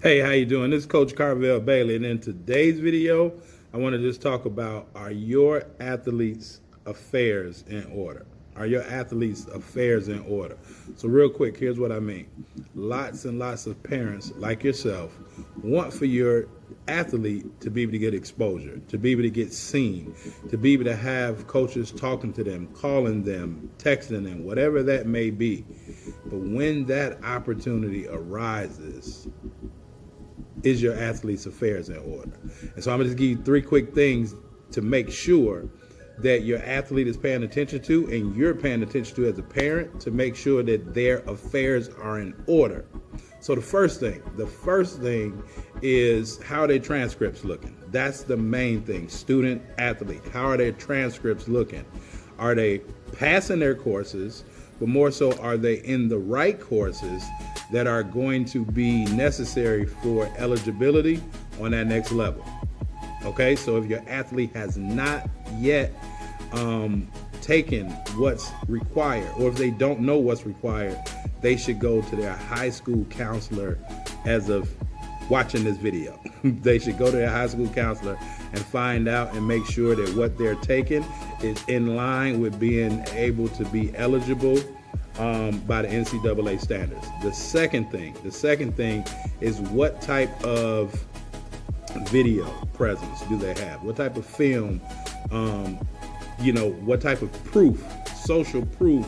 Hey, how you doing? This is Coach Carvel Bailey, and in today's video, I want to just talk about, are your athletes' affairs in order? Are your athletes' affairs in order? So real quick, here's what I mean. Lots and lots of parents like yourself want for your athlete to be able to get exposure, to be able to get seen, to be able to have coaches talking to them, calling them, texting them, whatever that may be. But when that opportunity arises, is your athlete's affairs in order? And so I'm going to give you 3 quick things to make sure that your athlete is paying attention to and you're paying attention to as a parent to make sure that their affairs are in order. So the first thing is, how are their transcripts looking? That's the main thing. Student, athlete, how are their transcripts looking? Are they passing their courses? But more so, are they in the right courses that are going to be necessary for eligibility on that next level? Okay, so if your athlete has not yet taken what's required, or if they don't know what's required, they should go to their high school counselor as of watching this video. They should go to their high school counselor and find out and make sure that what they're taking is in line with being able to be eligible by the NCAA standards. The second thing is, what type of video presence do they have? What type of film, what type of proof, social proof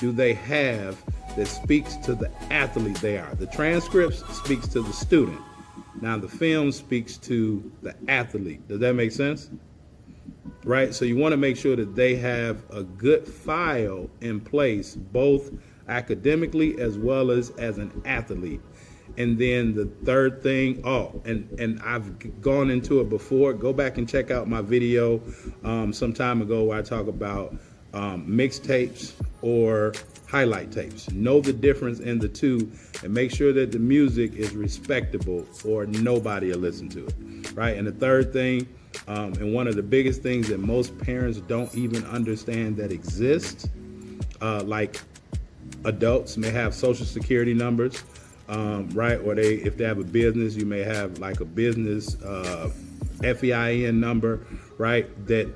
do they have that speaks to the athlete they are? The transcripts speaks to the student. Now the film speaks to the athlete. Does that make sense? Right? So you want to make sure that they have a good file in place, both academically as well as an athlete. And then the third thing, and I've gone into it before. Go back and check out my video some time ago where I talk about mixtapes or highlight tapes. Know the difference in the two and make sure that the music is respectable or nobody will listen to it, right? And the third thing, and one of the biggest things that most parents don't even understand that exists, like adults may have social security numbers, right? Or if they have a business, you may have like a business FEIN number, right? That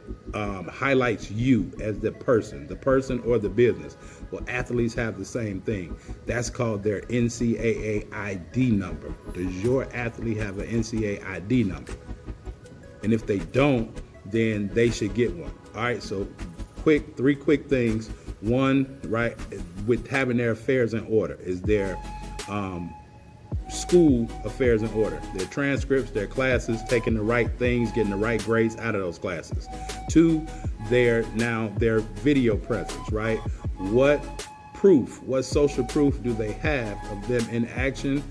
highlights you as the person or the business. Well, athletes have the same thing. That's called their NCAA ID number. Does your athlete have an NCAA ID number? And if they don't, then they should get one. All right, so 3 quick things. One, right, with having their affairs in order, is their school affairs in order. Their transcripts, their classes, taking the right things, getting the right grades out of those classes. 2, their video presence, right? What social proof do they have of them in action,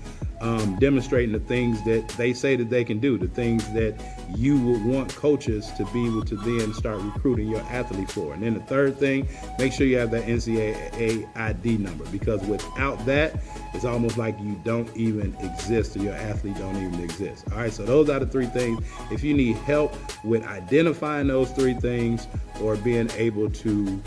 demonstrating the things that they say that they can do, the things that you would want coaches to be able to then start recruiting your athlete for. And then the third thing, make sure you have that NCAA ID number, because without that, it's almost like you don't even exist, or your athlete don't even exist. All right, so those are the 3 things. If you need help with identifying those 3 things, or being able to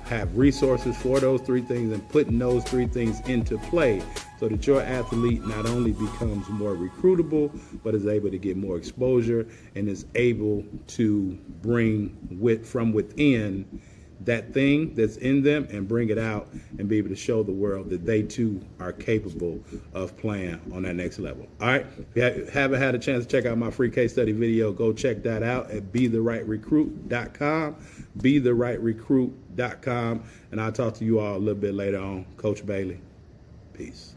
have resources for those 3 things and putting those 3 things into play, so that your athlete not only becomes more recruitable, but is able to get more exposure and is able to bring from within that thing that's in them and bring it out and be able to show the world that they too are capable of playing on that next level. All right, if you haven't had a chance to check out my free case study video, go check that out at BeTheRightRecruit.com, BeTheRightRecruit.com, and I'll talk to you all a little bit later on. Coach Bailey, peace.